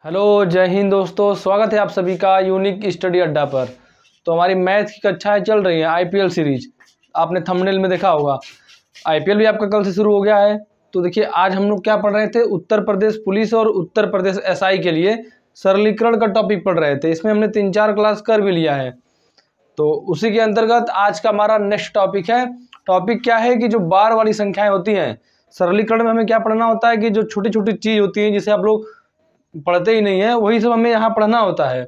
Hello, जय हिंद दोस्तों। स्वागत है आप सभी का यूनिक स्टडी अड्डा पर। तो हमारी मैथ की कक्षाएं चल रही हैं आईपीएल सीरीज। आपने थंबनेल में देखा होगा, आईपीएल भी आपका कल से शुरू हो गया है। तो देखिए, आज हम लोग क्या पढ़ रहे थे, उत्तर प्रदेश पुलिस और उत्तर प्रदेश एसआई के लिए सरलीकरण का टॉपिक पढ़ रहे थे। इसमें हमने 3-4 क्लास कर भी लिया है। तो उसी के अंतर्गत आज का हमारा नेक्स्ट टॉपिक है। टॉपिक क्या है कि जो बार वाली संख्याएं होती हैं, सरलीकरण में हमें क्या पढ़ना होता है कि जो छोटी छोटी चीज़ होती हैं जिसे आप लोग पढ़ते ही नहीं है, वही सब हमें यहाँ पढ़ना होता है।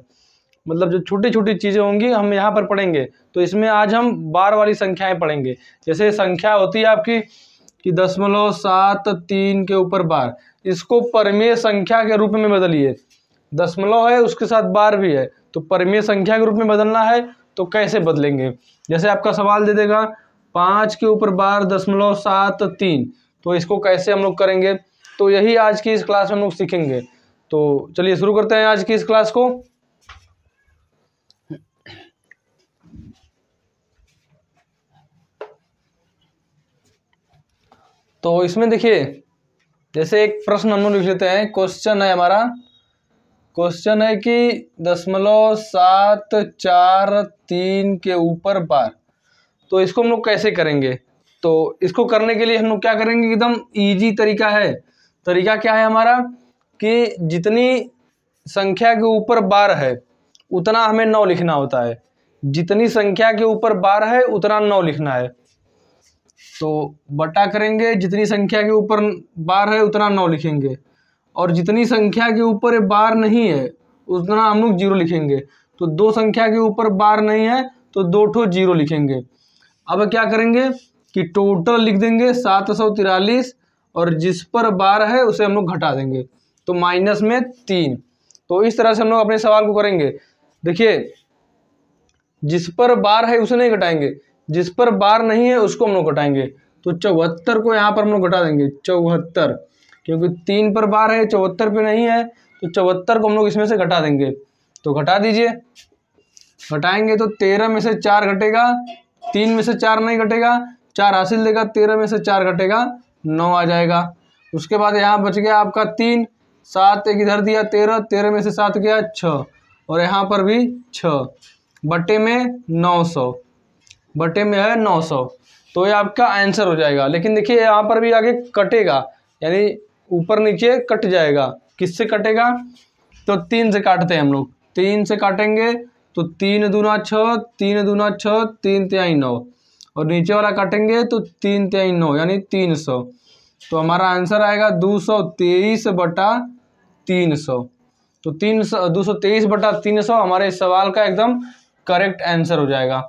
मतलब जो छोटी छोटी चीज़ें होंगी हम यहाँ पर पढ़ेंगे। तो इसमें आज हम बार वाली संख्याएं पढ़ेंगे। जैसे संख्या होती है आपकी कि 0.73 के ऊपर बार, इसको परमेय संख्या के रूप में बदलिए। दशमलव है, उसके साथ बार भी है, तो परमेय संख्या के रूप में बदलना है। तो कैसे बदलेंगे? जैसे आपका सवाल दे देगा 5 के ऊपर बार 0.73, तो इसको कैसे हम लोग करेंगे? तो यही आज की इस क्लास में हम लोग सीखेंगे। तो चलिए शुरू करते हैं आज की इस क्लास को। तो इसमें देखिए, जैसे एक प्रश्न हम लोग लिख लेते हैं। क्वेश्चन है हमारा, क्वेश्चन है कि 0.743 के ऊपर बार। तो इसको हम लोग कैसे करेंगे? तो इसको करने के लिए हम लोग क्या करेंगे, एकदम इजी तरीका है। तरीका क्या है हमारा कि जितनी संख्या के ऊपर बार है उतना हमें 9 लिखना होता है। जितनी संख्या के ऊपर बार है उतना 9 लिखना है। तो बटा करेंगे, जितनी संख्या के ऊपर बार है उतना 9 लिखेंगे, और जितनी संख्या के ऊपर बार नहीं है उतना हम लोग 0 लिखेंगे। तो 2 संख्या के ऊपर बार नहीं है तो 2 ठो 0 लिखेंगे। अब क्या करेंगे कि टोटल लिख देंगे 743, और जिस पर बार है उसे हम लोग घटा देंगे, तो माइनस में 3। तो इस तरह से हम लोग अपने सवाल को करेंगे। देखिए, जिस पर बार है उसे नहीं घटाएंगे, जिस पर बार नहीं है उसको हम लोग घटाएंगे। तो 74 को यहाँ पर हम लोग घटा देंगे, 74, क्योंकि 3 पर बार है, 74 पे नहीं है, तो 74 को हम लोग इसमें से घटा देंगे। तो घटा दीजिए। घटाएंगे तो 13 में से 4 घटेगा, 3 में से 4 नहीं घटेगा, 4 हासिल देगा, 13 में से 4 घटेगा, 9 आ जाएगा। उसके बाद यहाँ बच गया आपका 3, 7 एक इधर दिया, 13, 13 में से 7 गया 6, और यहाँ पर भी 6, बटे में 900, बटे में है 900। तो ये आपका आंसर हो जाएगा। लेकिन देखिए यहाँ पर भी आगे कटेगा, यानी ऊपर नीचे कट जाएगा। किससे कटेगा? तो 3 से काटते हैं हम लोग। 3 से काटेंगे तो 3 दूना 6, 3 दूना 6, 3 तिहाई 9, और नीचे वाला काटेंगे तो 3 तिहाई 9 यानी 300। तो हमारा आंसर आएगा 223 बटा 300। तो 223 बटा 300 हमारे इस सवाल का एकदम करेक्ट आंसर हो जाएगा।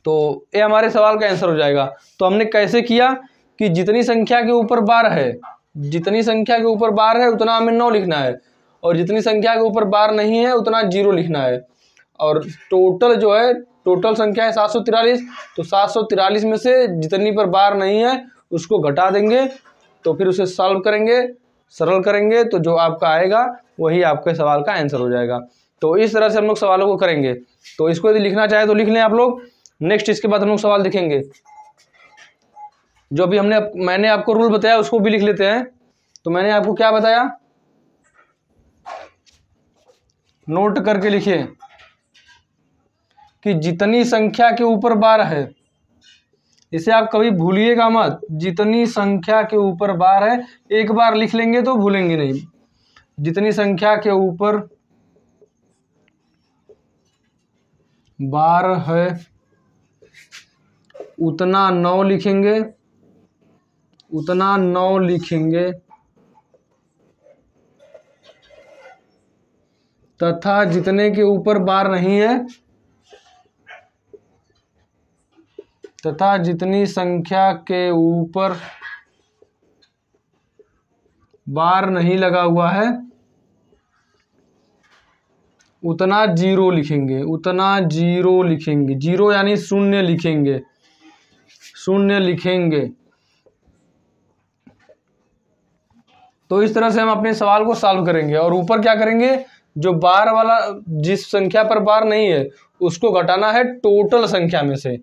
तो ये हमारे सवाल का आंसर हो जाएगा। तो हमने कैसे किया कि जितनी संख्या के ऊपर बार है, जितनी संख्या के ऊपर बार है उतना हमें 9 लिखना है, और जितनी संख्या के ऊपर बार नहीं है उतना 0 लिखना है। और टोटल जो है, टोटल संख्या है 743, तो 743 में से जितनी पर बार नहीं है उसको घटा देंगे। तो फिर उसे सॉल्व करेंगे, सरल करेंगे, तो जो आपका आएगा वही आपके सवाल का आंसर हो जाएगा। तो इस तरह से हम लोग सवालों को करेंगे। तो इसको यदि लिखना चाहे तो लिख लें आप लोग। नेक्स्ट इसके बाद हम लोग सवाल देखेंगे। जो भी मैंने आपको रूल बताया उसको भी लिख लेते हैं। तो मैंने आपको क्या बताया, नोट करके लिखिए कि जितनी संख्या के ऊपर बार है, इसे आप कभी भूलिएगा मत। जितनी संख्या के ऊपर बार है, एक बार लिख लेंगे तो भूलेंगे नहीं। जितनी संख्या के ऊपर बार है उतना 9 लिखेंगे, उतना 9 लिखेंगे, तथा जितने के ऊपर बार नहीं है, तथा जितनी संख्या के ऊपर बार नहीं लगा हुआ है उतना 0 लिखेंगे, उतना 0 लिखेंगे। 0 यानी शून्य लिखेंगे, शून्य लिखेंगे। तो इस तरह से हम अपने सवाल को सॉल्व करेंगे। और ऊपर क्या करेंगे, जो बार वाला, जिस संख्या पर बार नहीं है उसको घटाना है टोटल संख्या में से।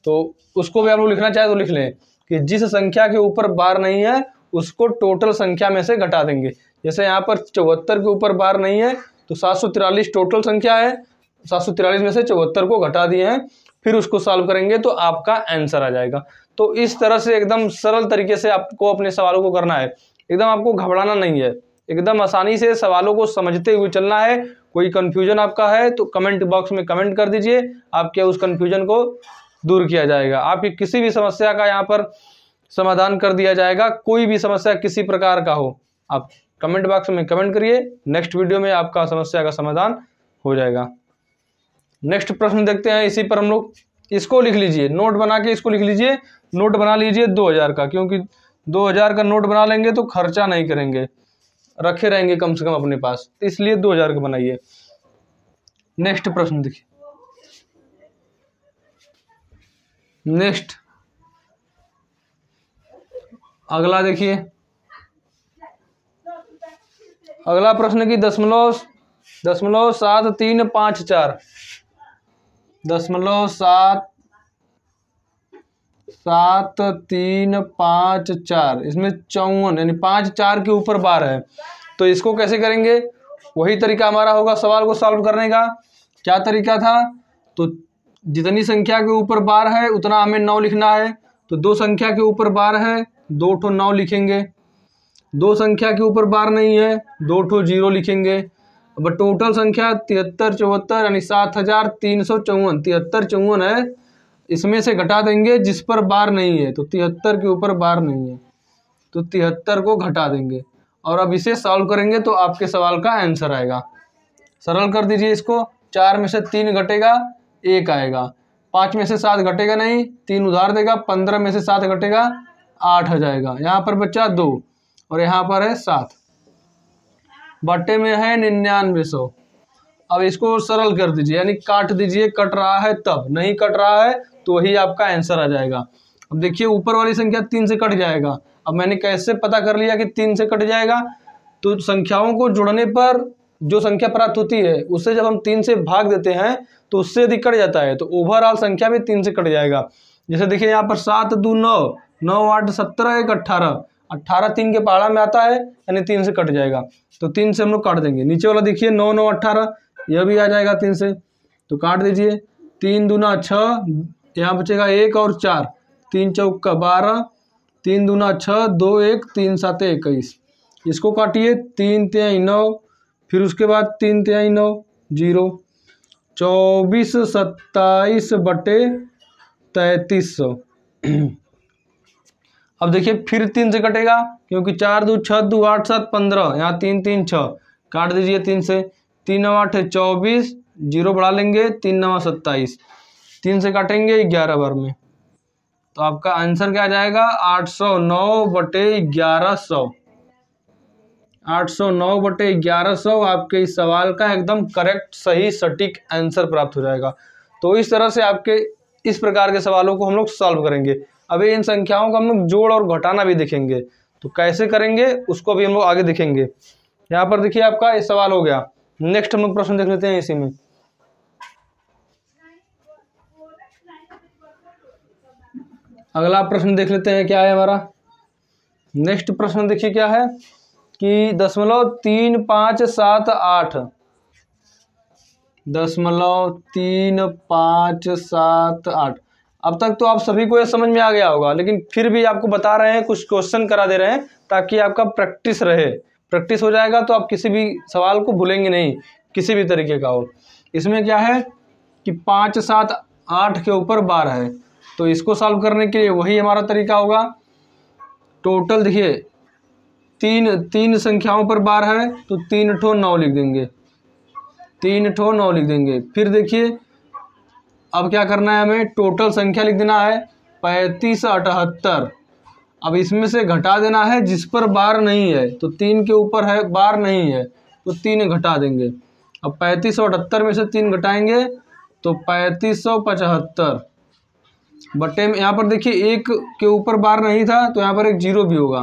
तो उसको भी आप लोग लिखना चाहे तो लिख लें कि जिस संख्या के ऊपर बार नहीं है उसको टोटल संख्या में से घटा देंगे। जैसे यहाँ पर 74 के ऊपर बार नहीं है तो 743 टोटल संख्या है, 743 में से 74 को घटा दिए हैं, फिर उसको सॉल्व करेंगे तो आपका आंसर आ जाएगा। तो इस तरह से एकदम सरल तरीके से आपको अपने सवालों को करना है, एकदम आपको घबराना नहीं है, एकदम आसानी से सवालों को समझते हुए चलना है। कोई कंफ्यूजन आपका है तो कमेंट बॉक्स में कमेंट कर दीजिए, आपके उस कंफ्यूजन को दूर किया जाएगा, आपकी किसी भी समस्या का यहाँ पर समाधान कर दिया जाएगा। कोई भी समस्या किसी प्रकार का हो, आप कमेंट बॉक्स में कमेंट करिए, नेक्स्ट वीडियो में आपका समस्या का समाधान हो जाएगा। नेक्स्ट प्रश्न देखते हैं, इसी पर हम लोग इसको लिख लीजिए, नोट बना के इसको लिख लीजिए, नोट बना लीजिए 2000 का, क्योंकि 2000 का नोट बना लेंगे तो खर्चा नहीं करेंगे, रखे रहेंगे कम से कम अपने पास, इसलिए 2000 का बनाइए। नेक्स्ट प्रश्न देखिए, नेक्स्ट अगला देखिए, अगला प्रश्न की 0.7354 0.7354 इसमें 54 यानी 5 4 के ऊपर बार है, तो इसको कैसे करेंगे? वही तरीका हमारा होगा सवाल को सॉल्व करने का। क्या तरीका था? तो जितनी संख्या के ऊपर बार है उतना हमें 9 लिखना है, तो 2 संख्या के ऊपर बार है 2 ठो 9 लिखेंगे, 2 संख्या के ऊपर बार नहीं है 2 ठो 0 लिखेंगे। अब टोटल संख्या 73 74 यानी 7354, 73 54 है, इसमें से घटा देंगे जिस पर बार नहीं है, तो 73 के ऊपर बार नहीं है तो 73 को घटा देंगे, और अब इसे सॉल्व करेंगे तो आपके सवाल का आंसर आएगा। सरल कर दीजिए इसको, 4 में से 3 घटेगा 1 आएगा, 5 में से 7 घटेगा नहीं, 3 उधार देगा, 15 में से 7 घटेगा 8 आ जाएगा, यहाँ पर बचा 2 और यहाँ पर है 7, बट्टे में है 9900। अब इसको सरल कर दीजिए यानी काट दीजिए, कट रहा है तब, नहीं कट रहा है तो वही आपका आंसर आ जाएगा। अब देखिए ऊपर वाली संख्या 3 से कट जाएगा, अब मैंने कैसे पता कर लिया कि 3 से कट जाएगा? तो संख्याओं को जुड़ने पर जो संख्या प्राप्त होती है उससे जब हम 3 से भाग देते हैं तो उससे यदि कट जाता है तो ओवरऑल संख्या भी 3 से कट जाएगा। जैसे देखिए यहाँ पर 7 2 9, 9 8 17 1 18, 18 3 के पहाड़ा में आता है यानी 3 से कट जाएगा, तो 3 से हम लोग काट देंगे। नीचे वाला देखिए 9 9 18, यह भी आ जाएगा 3 से, तो काट दीजिए। 3 दूना 6, यहाँ बचेगा 1 और 4, 3 चौका 12, 3 दूना 6 2 1, 3 7 21, इसको काटिए। 3 3 9, फिर उसके बाद 3 3 9 0, 24 27 बटे 3300। अब देखिए फिर 3 से कटेगा, क्योंकि 4 2 6 2 8 7 15, यहाँ 3 3 6, काट दीजिए 3 से। 3 9 8 24, 0 बढ़ा लेंगे, 3 9 27, 3 से काटेंगे 11 बार में, तो आपका आंसर क्या आ जाएगा? 809 बटे 1100। 809 बटे 1100 आपके इस सवाल का एकदम करेक्ट सही सटीक आंसर प्राप्त हो जाएगा। तो इस तरह से आपके इस प्रकार के सवालों को हम लोग सॉल्व करेंगे। अभी इन संख्याओं का हम लोग जोड़ और घटाना भी देखेंगे, तो कैसे करेंगे उसको भी हम लोग आगे देखेंगे। यहाँ पर देखिए आपका ये सवाल हो गया। नेक्स्ट हम लोग प्रश्न देख लेते हैं इसी में। अगला प्रश्न देख लेते हैं क्या है हमारा। नेक्स्ट प्रश्न देखिए क्या है कि 0.3578, 0.3578। अब तक तो आप सभी को ये समझ में आ गया होगा, लेकिन फिर भी आपको बता रहे हैं, कुछ क्वेश्चन करा दे रहे हैं ताकि आपका प्रैक्टिस रहे। प्रैक्टिस हो जाएगा तो आप किसी भी सवाल को भूलेंगे नहीं, किसी भी तरीके का हो। इसमें क्या है कि 5 7 8 के ऊपर बार है, तो इसको सॉल्व करने के लिए वही हमारा तरीका होगा। टोटल देखिए 3 संख्याओं पर बार है तो 3 ठो 9 लिख देंगे, 3 ठो 9 लिख देंगे। फिर देखिए अब क्या करना है, हमें टोटल संख्या लिख देना है 35 78। अब इसमें से घटा देना है जिस पर बार नहीं है, तो 3 के ऊपर है बार नहीं है तो 3 घटा देंगे। अब 3578 में से 3 घटाएंगे तो 3575 बटे में, यहाँ पर देखिए 1 के ऊपर बार नहीं था तो यहाँ पर एक 0 भी होगा।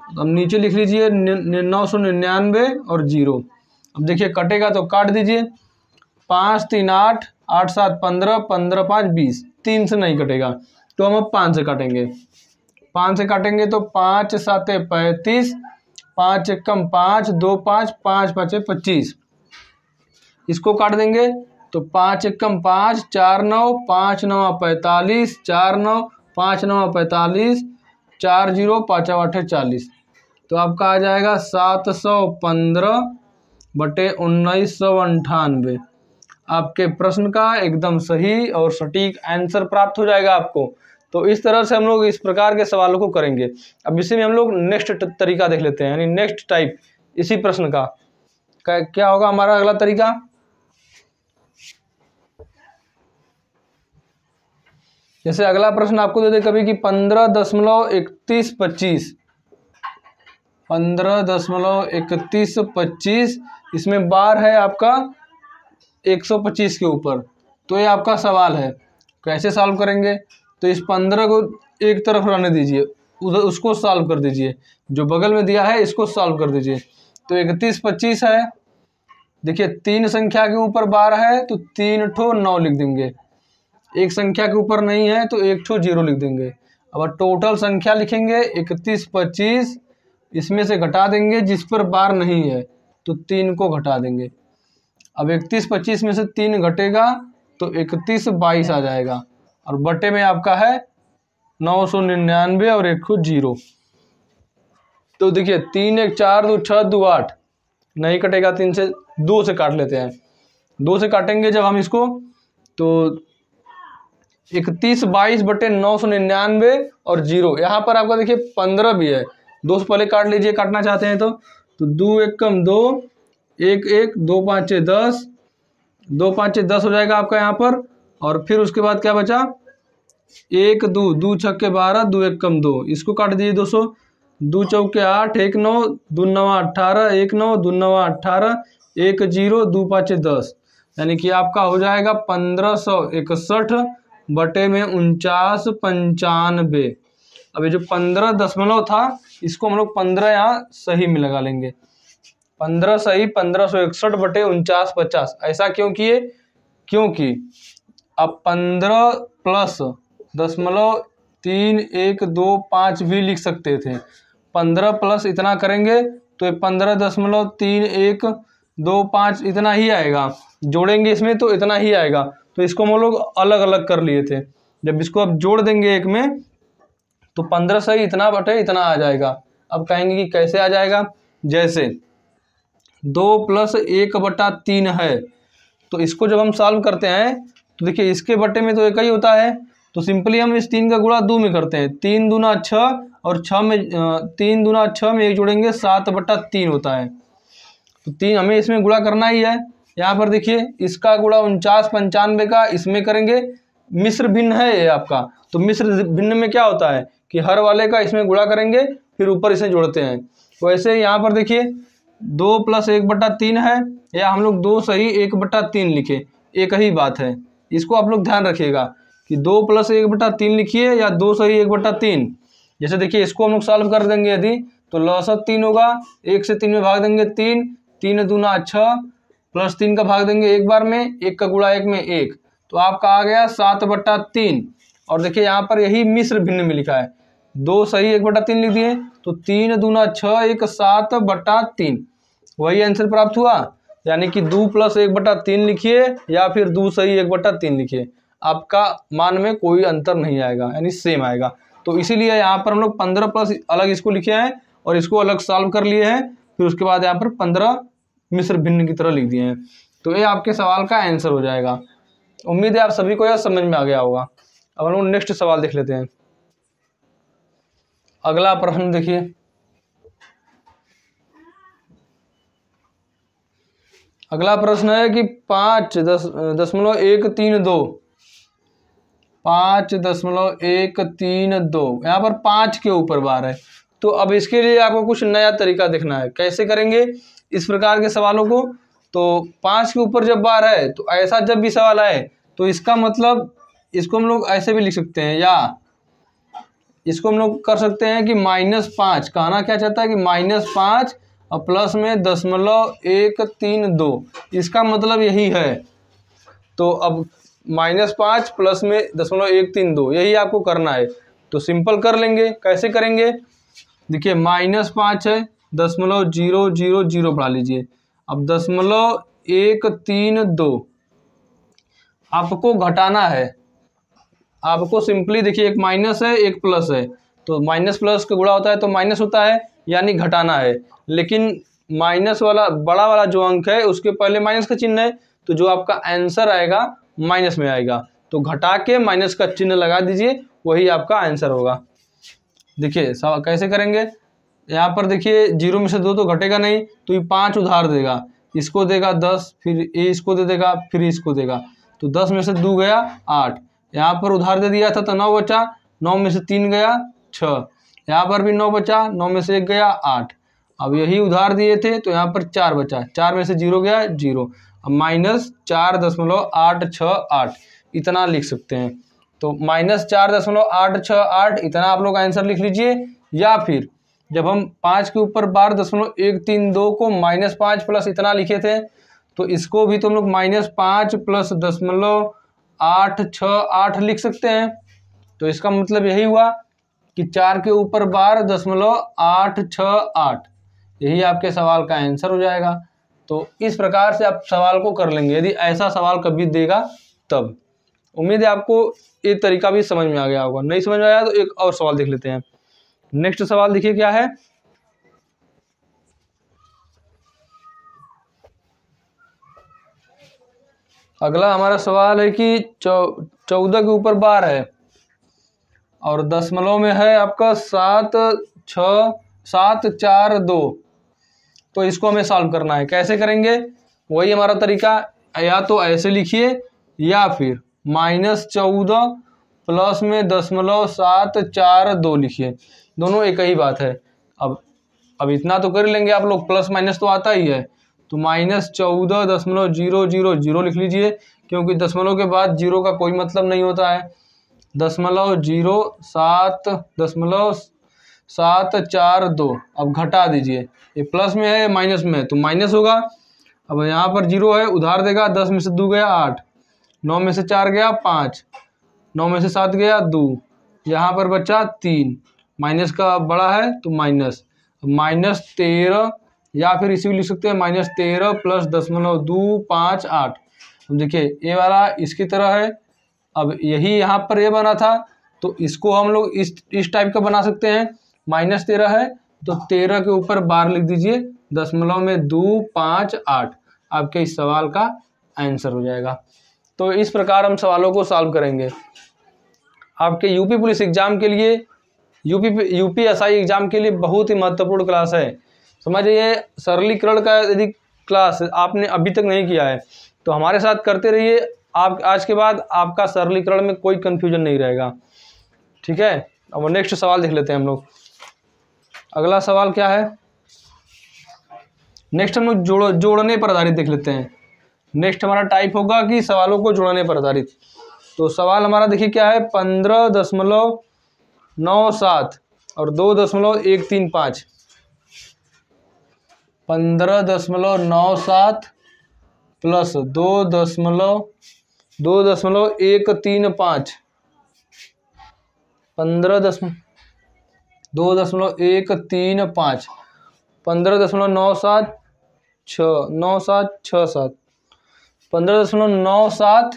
अब नीचे लिख लीजिए 999 और 0। अब देखिए कटेगा तो काट दीजिए। 5 3 8, 8 7 15, 15 5 20, 3 से नहीं कटेगा तो हम अब 5 से काटेंगे। 5 से काटेंगे तो 5 7 35, 5 एकम 5, 2 5, 5 5 25, इसको काट देंगे तो 5 एकम 5, 4 9, 5 9 45, 4 9, 5 9 45, 4 0 5 8 40, तो आपका आ जाएगा 715 बटे 1998। आपके प्रश्न का एकदम सही और सटीक आंसर प्राप्त हो जाएगा आपको। तो इस तरह से हम लोग इस प्रकार के सवालों को करेंगे। अब इसी में हम लोग नेक्स्ट तरीका देख लेते हैं, यानी नेक्स्ट टाइप इसी प्रश्न का क्या होगा हमारा अगला तरीका। जैसे अगला प्रश्न आपको दे दे कभी कि 15.3125, 15.3125, इसमें बार है आपका 125 के ऊपर। तो ये आपका सवाल है, कैसे सॉल्व करेंगे। तो इस 15 को एक तरफ रहने दीजिए, उधर उसको सॉल्व कर दीजिए, जो बगल में दिया है इसको सॉल्व कर दीजिए। तो 31 25 है, देखिए 3 संख्या के ऊपर बार है तो 3 ठो 9 लिख देंगे, एक संख्या के ऊपर नहीं है तो 1 ठो 0 लिख देंगे। अब टोटल संख्या लिखेंगे 31 25, इसमें से घटा देंगे जिस पर बार नहीं है तो 3 को घटा देंगे। अब 31 25 में से 3 घटेगा तो 31 22 आ जाएगा, और बटे में आपका है 999 और 1 को 0। तो देखिए 3 1 4 2 6 2 8 नहीं कटेगा, 3 से 2 से काट लेते हैं। 2 से काटेंगे जब हम इसको तो 31 22 बटे 999 और 0। यहाँ पर आपका देखिए 15 भी है, 2 से पहले काट लीजिए काटना चाहते हैं तो 2 एकम 2, 1 1, 2 5 10, 2 5 10 हो जाएगा आपका यहाँ पर। और फिर उसके बाद क्या बचा 1 2, 2 छक्के 12, 2 एकम 2, इसको काट दीजिए 200, 2 चौके 8, 1 9, 2 9 18, 1 9, 2 9 18, 1 0, 2 5 10, यानी कि आपका हो जाएगा 1561 बटे में 49 95। अब ये जो 15 दशमलव था इसको हम लोग 15 यहाँ सही में लगा लेंगे, 15 सही 1561 बटे 49 50। ऐसा क्यों किए, क्योंकि अब 15 प्लस 0.3125 भी लिख सकते थे। 15 प्लस इतना करेंगे तो ये 15.3125 इतना ही आएगा, जोड़ेंगे इसमें तो इतना ही आएगा। तो इसको हम लोग अलग अलग कर लिए थे, जब इसको अब जोड़ देंगे एक में तो 15 सही इतना बटे इतना आ जाएगा। अब कहेंगे कि कैसे आ जाएगा, जैसे 2 + 1/3 है, तो इसको जब हम सॉल्व करते हैं तो देखिए इसके बटे में तो एक ही होता है, तो सिंपली हम इस 3 का गुणा 2 में करते हैं। 3 दूना 6 और 6 में 3 दूना 6 में 1 जोड़ेंगे 7/3 होता है। तो 3 हमें इसमें गुणा करना ही है। यहाँ पर देखिए इसका गुणा 49 95 का इसमें करेंगे, मिश्र भिन्न है ये आपका। तो मिश्र भिन्न में क्या होता है कि हर वाले का इसमें गुणा करेंगे फिर ऊपर इसे जोड़ते हैं। वैसे यहाँ पर देखिए 2 + 1/3 है, या हम लोग 2 सही 1/3 लिखे, एक ही बात है। इसको आप लोग ध्यान रखिएगा कि 2 + 1/3 लिखिए या 2 सही 1/3। जैसे देखिए इसको हम लोग सॉल्व कर देंगे यदि तो लौसत 3 होगा, 1 से 3 में भाग देंगे 3, 3 दूना 6 प्लस 3 का भाग देंगे एक बार में, 1 का गुणा 1 में 1, तो आपका आ गया 7/3। और देखिए यहाँ पर यही मिश्र भिन्न में लिखा है, 2 सही 1/3 लिख दिए तो 3 दूना 6 1 7/3, वही आंसर प्राप्त हुआ। यानी कि 2 + 1/3 लिखिए या फिर 2 सही 1/3 लिखिए, आपका मान में कोई अंतर नहीं आएगा, यानी सेम आएगा। तो इसीलिए यहाँ पर हम लोग 15 प्लस अलग इसको लिखे हैं और इसको अलग सॉल्व कर लिए हैं, फिर उसके बाद यहाँ पर 15 मिश्र भिन्न की तरह लिख दिए हैं। तो ये आपके सवाल का आंसर हो जाएगा। उम्मीद है आप सभी को यह समझ में आ गया होगा। अब हम लोग नेक्स्ट सवाल देख लेते हैं। अगला प्रश्न देखिए, अगला प्रश्न है कि 5.132 5.132, यहाँ पर 5 के ऊपर बार है। तो अब इसके लिए आपको कुछ नया तरीका देखना है, कैसे करेंगे इस प्रकार के सवालों को। तो 5 के ऊपर जब बार है तो ऐसा जब भी सवाल आए तो इसका मतलब इसको हम लोग ऐसे भी लिख सकते हैं, या इसको हम लोग कर सकते हैं कि -5, कहना क्या चाहता है कि -5 और प्लस में 0.132, इसका मतलब यही है। तो अब -5 प्लस में 0.132 यही आपको करना है। तो सिंपल कर लेंगे, कैसे करेंगे, देखिए -5 है .000 बढ़ा लीजिए। अब 0.132 आपको घटाना है। आपको सिंपली देखिए, एक माइनस है एक प्लस है, तो माइनस प्लस का गुणा होता है तो माइनस होता है, यानी घटाना है। लेकिन माइनस वाला बड़ा वाला जो अंक है उसके पहले माइनस का चिन्ह है, तो जो आपका आंसर आएगा माइनस में आएगा। तो घटा के माइनस का चिन्ह लगा दीजिए, वही आपका आंसर होगा। देखिए कैसे करेंगे, यहाँ पर देखिए 0 में से 2 तो घटेगा नहीं, तो ये 5 उधार देगा, इसको देगा 10, फिर ये इसको दे देगा, फिर इसको देगा, तो 10 में से 2 गया 8। यहाँ पर उधार दे दिया था तो 9 बचा, 9 में से 3 गया 6, यहाँ पर भी 9 बचा, 9 में से 1 गया 8। अब यही उधार दिए थे तो यहाँ पर 4 बचा, 4 में से 0 गया 0। अब -4.868 इतना लिख सकते हैं। तो -4.868 इतना आप लोग आंसर लिख लीजिए। या फिर जब हम 5 के ऊपर बार 0.132 को -5 प्लस इतना लिखे थे, तो इसको भी तो हम लोग -5 प्लस 0.868 लिख सकते हैं। तो इसका मतलब यही हुआ कि 4 के ऊपर बार 0.868, यही आपके सवाल का आंसर हो जाएगा। तो इस प्रकार से आप सवाल को कर लेंगे, यदि ऐसा सवाल कभी देगा तब। उम्मीद है आपको ये तरीका भी समझ में आ गया होगा। नहीं समझ में आया तो एक और सवाल देख लेते हैं। नेक्स्ट सवाल देखिए क्या है। अगला हमारा सवाल है कि 14 के ऊपर बार है और दशमलव में है आपका 76742। तो इसको हमें सॉल्व करना है। कैसे करेंगे, वही हमारा तरीका, या तो ऐसे लिखिए या फिर -14 प्लस में 0.742 लिखिए, दोनों एक ही बात है। अब इतना तो कर लेंगे आप लोग, प्लस माइनस तो आता ही है, तो -14.000 लिख लीजिए, क्योंकि दशमलव के बाद 0 का कोई मतलब नहीं होता है। 0.0742। अब घटा दीजिए, ये प्लस में है माइनस में है तो माइनस होगा। अब यहाँ पर 0 है, उधार देगा, 10 में से 2 गया 8, 9 में से 4 गया 5, 9 में से 7 गया 2, यहाँ पर बचा 3, माइनस का बड़ा है तो माइनस -13, या फिर इसी को लिख सकते हैं -13 प्लस 0.258। देखिए ये वाला इसकी तरह है, अब यही यहाँ पर ये बना था तो इसको हम लोग इस टाइप का बना सकते हैं। -13 है तो 13 के ऊपर बार लिख दीजिए, 0.258 आपके इस सवाल का आंसर हो जाएगा। तो इस प्रकार हम सवालों को सॉल्व करेंगे। आपके यूपी पुलिस एग्जाम के लिए, यूपीएसआई एग्जाम के लिए बहुत ही महत्वपूर्ण क्लास है। समझिए, सरलीकरण का यदि क्लास आपने अभी तक नहीं किया है तो हमारे साथ करते रहिए। आप आज के बाद आपका सरलीकरण में कोई कंफ्यूजन नहीं रहेगा। ठीक है, अब नेक्स्ट सवाल देख लेते हैं हम लोग। अगला सवाल क्या है, नेक्स्ट हम लोग जोड़ने पर आधारित देख लेते हैं। नेक्स्ट हमारा टाइप होगा कि सवालों को जोड़ने पर आधारित। तो सवाल हमारा देखिए क्या है, 15.97 और 2.135। 15.97 प्लस 2.135, 2.135, 15.9767, 15.97,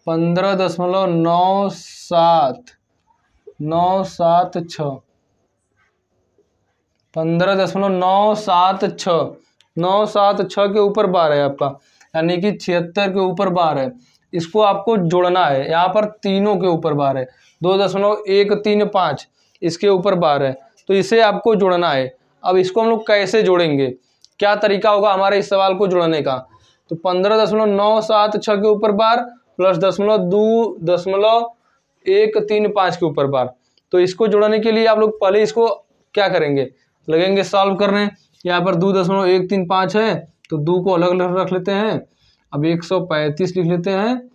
15.976, 976 के ऊपर बार है आपका, यानी कि 76 के ऊपर बार है। इसको आपको जोड़ना है। यहाँ पर तीनों के ऊपर बार है, 2.135 इसके ऊपर बार है, तो इसे आपको जोड़ना है। अब इसको हम लोग कैसे जोड़ेंगे, क्या तरीका होगा हमारे इस सवाल को जोड़ने का। तो 15.976 के ऊपर बार प्लस 0.135 के ऊपर बार। तो इसको जोड़ने के लिए आप लोग पहले इसको क्या करेंगे, लगेंगे सॉल्व करने। यहाँ पर 2.135 है तो 2 को अलग अलग रख लेते हैं। अब 135 लिख लेते हैं,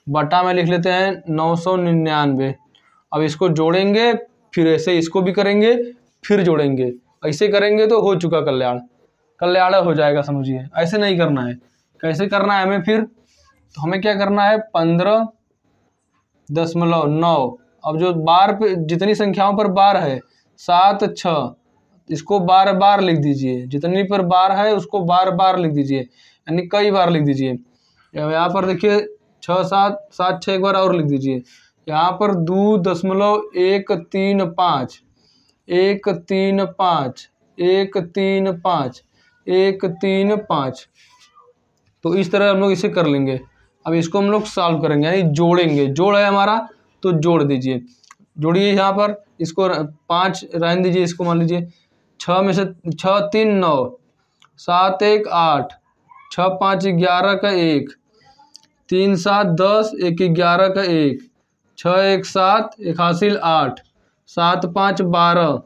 बटा में लिख लेते हैं 999। अब इसको जोड़ेंगे, फिर ऐसे इसको भी करेंगे, फिर जोड़ेंगे, ऐसे करेंगे तो हो चुका कल्याण हो जाएगा। समझिए, ऐसे नहीं करना है। कैसे करना है हमें फिर, तो हमें क्या करना है, 15.9। अब जो बार पे जितनी संख्याओं पर बार है 7, 6, इसको बार बार लिख दीजिए, जितनी पर बार है उसको बार बार लिख दीजिए, यानी कई बार लिख दीजिए। यहाँ पर देखिए 6 7 7 6 एक बार और लिख दीजिए। यहाँ पर 2.135 135 135 135। तो इस तरह हम लोग इसे कर लेंगे। अब इसको हम लोग सॉल्व करेंगे, यानी जोड़ेंगे। जोड़ है हमारा तो जोड़ दीजिए, जोड़िए। यहाँ पर इसको 5 रहने दीजिए, इसको मान लीजिए 6 में से 6 3 9 7 1 8 6 5 11 का 1 3 7 10 1 11 का 1 6 1 7 1 हासिल 8 7 5 12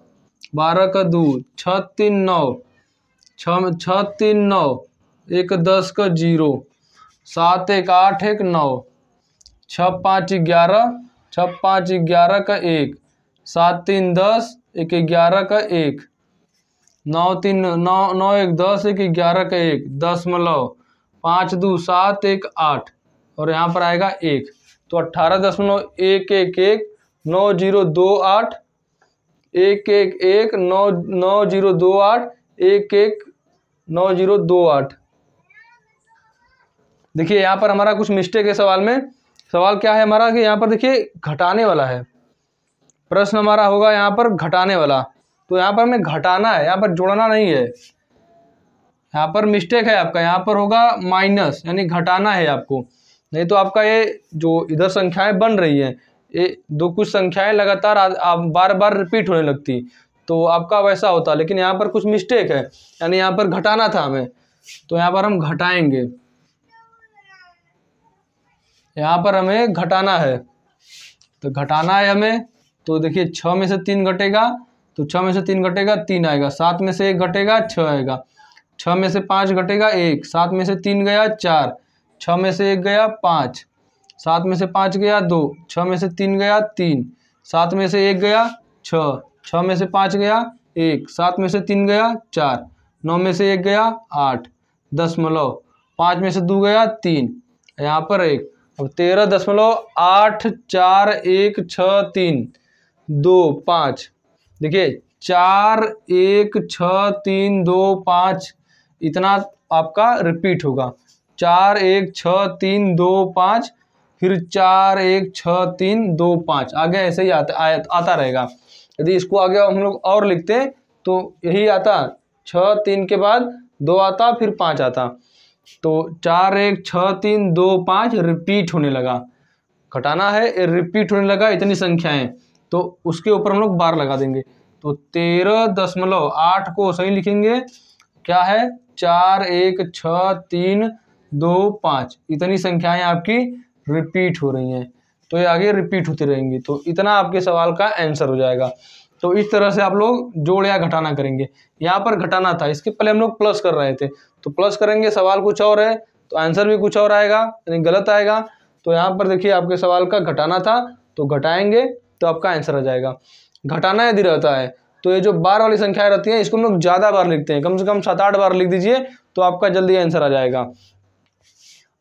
12 का 2 6 3 9 6 3 9 1 10 का 0 7 1 8 1 9 6 5 11 6 5 11 का 1 7 3 10 1 11 का 1 9 3 9 9 1 10 1 11 का 1 10.5 2 7 1 8 और यहाँ पर आएगा 1। तो 18.111 9028 111 9028 119028। देखिए यहाँ पर हमारा कुछ मिस्टेक है सवाल में। सवाल क्या है हमारा कि यहाँ पर देखिए घटाने वाला है, प्रश्न हमारा होगा यहाँ पर घटाने वाला। तो यहाँ पर हमें घटाना है, यहाँ पर जोड़ना नहीं है। यहाँ पर मिस्टेक है आपका, यहाँ पर होगा माइनस, यानी घटाना है आपको। नहीं तो आपका ये जो इधर संख्याएं बन रही हैं, ये दो कुछ संख्याएं लगातार बार बार रिपीट होने लगती, तो आपका वैसा होता। लेकिन यहाँ पर कुछ मिस्टेक है, यानी यहाँ पर घटाना था हमें, तो यहाँ पर हम घटाएंगे। यहाँ पर हमें घटाना है, तो घटाना है हमें। तो देखिए 6 में से 3 घटेगा, तो 6 में से 3 घटेगा 3 आएगा। 7 में से 1 घटेगा 6 आएगा। 6 में से 5 घटेगा 1। 7 में से 3 गया 4। 6 में से 1 गया 5। 7 में से 5 गया 2। 6 में से 3 गया 3। 7 में से 1 गया 6। 6 में से 5 गया 1। 7 में से 3 गया 4। 9 में से 1 गया 8। 10.5 में से 2 गया 3, यहाँ पर 1। अब 13.4163 देखिए 4 1 6 3 2 5 इतना आपका रिपीट होगा। 4 1 6 3 2 5 फिर 4 1 6 3 2 5 आगे ऐसे ही आता रहेगा। यदि इसको आगे हम लोग और लिखते तो यही आता, 6 3 के बाद 2 आता फिर 5 आता। तो 4 1 6 3 2 5 रिपीट होने लगा। घटाना है, रिपीट होने लगा इतनी संख्याएं, तो उसके ऊपर हम लोग बार लगा देंगे। तो 13.8 को सही लिखेंगे, क्या है 4 1 6 3 2 5 इतनी संख्याएं आपकी रिपीट हो रही हैं, तो ये आगे रिपीट होती रहेंगी। तो इतना आपके सवाल का आंसर हो जाएगा। तो इस तरह से आप लोग जोड़ या घटाना करेंगे। यहाँ पर घटाना था, इसके पहले हम लोग प्लस कर रहे थे, तो प्लस करेंगे, सवाल कुछ और है तो आंसर भी कुछ और आएगा, यानी गलत आएगा। तो यहाँ पर देखिए आपके सवाल का घटाना था, तो घटाएंगे तो आपका आंसर आ जाएगा। घटाना यदि रहता है तो ये जो बार वाली संख्याएं रहती हैं इसको हम लोग ज़्यादा बार लिखते हैं, कम से कम 7 8 बार लिख दीजिए तो आपका जल्दी आंसर आ जाएगा।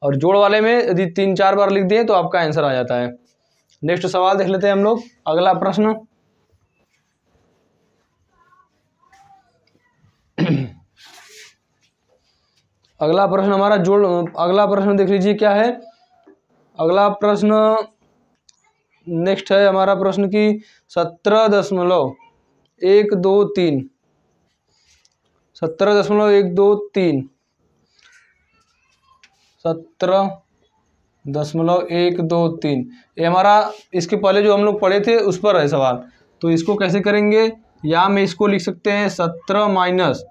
और जोड़ वाले में यदि 3 4 बार लिख दिए तो आपका आंसर आ जाता है। नेक्स्ट सवाल देख लेते हैं हम लोग, अगला प्रश्न। अगला प्रश्न हमारा अगला प्रश्न देख लीजिए क्या है। अगला प्रश्न नेक्स्ट है हमारा प्रश्न की 17.123 17.123 17.123 ये हमारा इसके पहले जो हम लोग पढ़े थे उस पर है सवाल। तो इसको कैसे करेंगे, या में इसको लिख सकते हैं 17 माइनस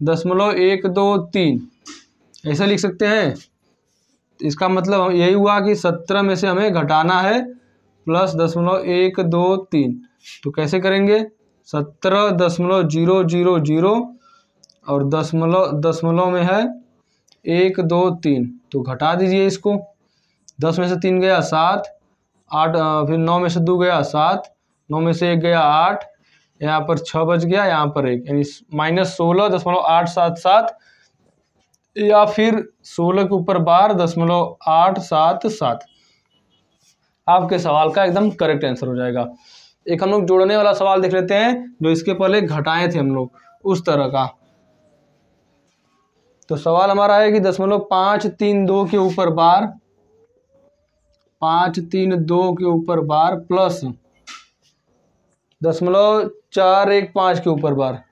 0.123 ऐसा लिख सकते हैं। इसका मतलब यही हुआ कि 17 में से हमें घटाना है प्लस 0.123। तो कैसे करेंगे, 17.000 और दशमलव में है 1 2 3, तो घटा दीजिए इसको। 10 में से 3 गया 7, 8 फिर 9 में से 2 गया 7, 9 में से 1 गया 8, यहाँ पर 6 बच गया, यहाँ पर 1, यानी माइनस 16.877 या फिर 16 के ऊपर बार 0.877 आपके सवाल का एकदम करेक्ट आंसर हो जाएगा। एक हम लोग जोड़ने वाला सवाल देख लेते हैं जो इसके पहले घटाए थे हम लोग। उस तरह का। तो सवाल हमारा है कि 0.532 के ऊपर बार, 532 के ऊपर बार प्लस 0.415 के ऊपर बार,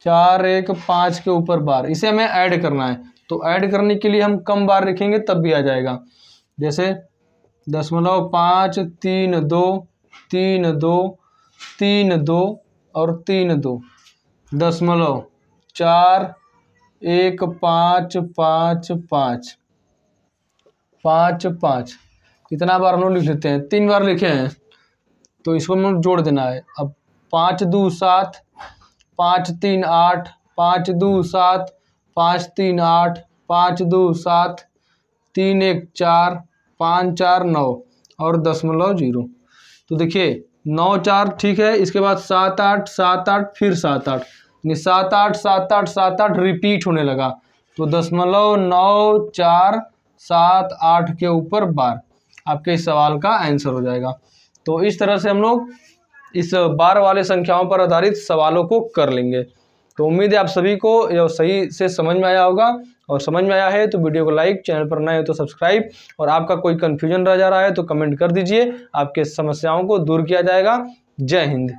415 के ऊपर बार, इसे हमें ऐड करना है। तो ऐड करने के लिए हम कम बार लिखेंगे तब भी आ जाएगा। जैसे 0.532 32 32 और 32 0.4155 55 इतना बार हम लोग लिख लेते हैं, 3 बार लिखे हैं तो इसको हम लोग जोड़ देना है। अब 5 2 7 5 3 8 5 2 7 5 3 8 5 2 7 3 1 4 5 4 9 और 0.0। तो देखिए 9 4 ठीक है, इसके बाद 7 8 7 8 फिर 7 8, यानी 7 8 7 8 7 8 रिपीट होने लगा। तो 0.9478 के ऊपर बार आपके इस सवाल का आंसर हो जाएगा। तो इस तरह से हम लोग इस बार वाले संख्याओं पर आधारित सवालों को कर लेंगे। तो उम्मीद है आप सभी को यह सही से समझ में आया होगा, और समझ में आया है तो वीडियो को लाइक, चैनल पर नए हो तो सब्सक्राइब, और आपका कोई कन्फ्यूजन रह जा रहा है तो कमेंट कर दीजिए, आपके समस्याओं को दूर किया जाएगा। जय हिंद।